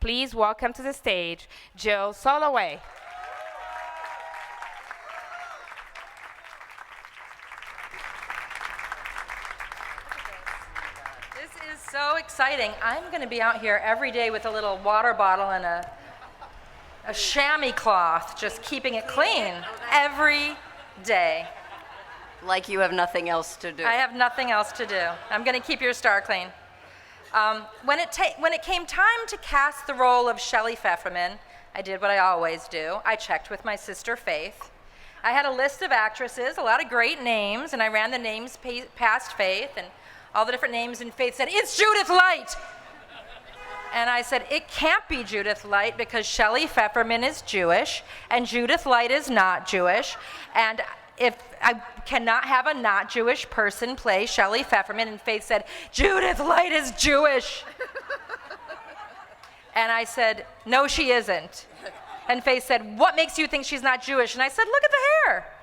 Please welcome to the stage, Jill Soloway. This is so exciting. I'm going to be out here every day with a little water bottle and a chamois cloth, just keeping it clean every day. Like you have nothing else to do. I have nothing else to do. I'm going to keep your star clean. When it came time to cast the role of Shelley Pfefferman, I did what I always do. I checked with my sister Faith. I had a list of actresses, a lot of great names, and I ran the names past Faith, and all the different names, and Faith said, "It's Judith Light!" And I said, "It can't be Judith Light because Shelley Pfefferman is Jewish, and Judith Light is not Jewish, and if I cannot have a not Jewish person play Shelley Pfefferman." And Faith said, "Judith Light is Jewish." And I said, "No, she isn't." And Faith said, "What makes you think she's not Jewish?" And I said, "Look at the hair.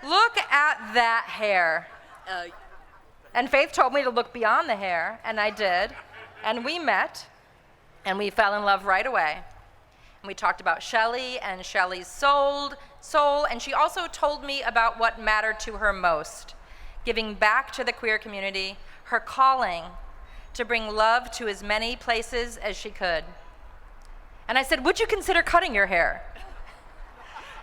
Look at that hair." And Faith told me to look beyond the hair, and I did. And we met, and we fell in love right away. And we talked about Shelley and Shelley's soul, and she also told me about what mattered to her most, giving back to the queer community, her calling to bring love to as many places as she could. And I said, "Would you consider cutting your hair?"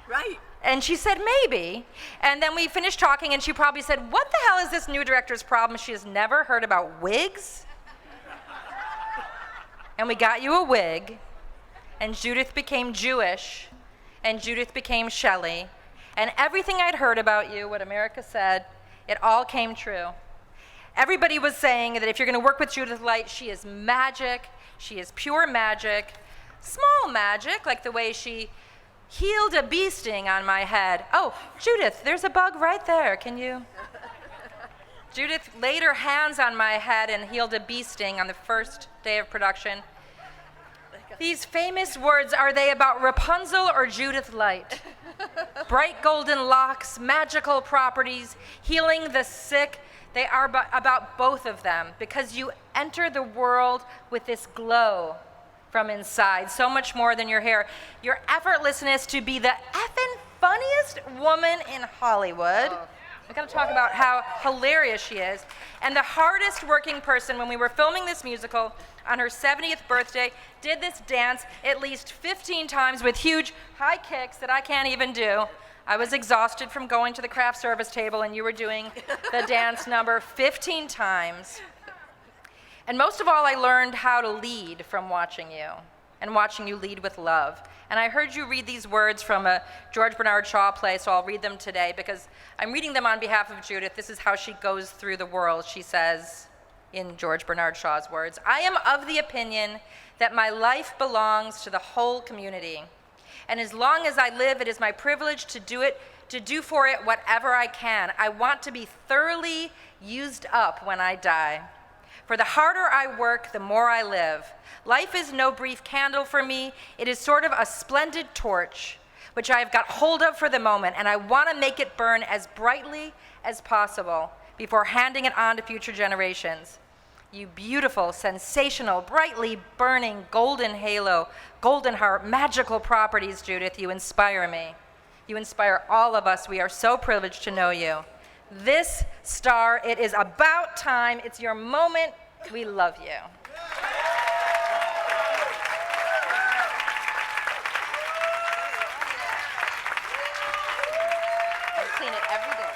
Right. And she said, "Maybe." And then we finished talking, and she probably said, "What the hell is this new director's problem? She has never heard about wigs." And we got you a wig, and Judith became Jewish, and Judith became Shelley, and everything I'd heard about you, what America said, it all came true. Everybody was saying that if you're going to work with Judith Light, she is magic, she is pure magic, small magic, like the way she healed a bee sting on my head. "Oh, Judith, there's a bug right there. Can you?" Judith laid her hands on my head and healed a bee sting on the first day of production. These famous words, are they about Rapunzel or Judith Light? Bright golden locks, magical properties, healing the sick. They are about both of them because you enter the world with this glow from inside, so much more than your hair. Your effortlessness to be the effing funniest woman in Hollywood. We're going to talk about how hilarious she is. And the hardest working person when we were filming this musical on her 70th birthday did this dance at least 15 times with huge high kicks that I can't even do. I was exhausted from going to the craft service table, and you were doing the dance number 15 times. And most of all, I learned how to lead from watching you, and watching you lead with love. And I heard you read these words from a George Bernard Shaw play, so I'll read them today because I'm reading them on behalf of Judith. This is how she goes through the world. She says, in George Bernard Shaw's words, "I am of the opinion that my life belongs to the whole community. And as long as I live, it is my privilege to do for it whatever I can. I want to be thoroughly used up when I die. For the harder I work, the more I live. Life is no brief candle for me. It is sort of a splendid torch, which I have got hold of for the moment, and I want to make it burn as brightly as possible before handing it on to future generations. You beautiful, sensational, brightly burning golden halo, golden heart, magical properties, Judith, you inspire me. You inspire all of us. We are so privileged to know you. This star, it is about time. It's your moment. We love you." I clean it every day.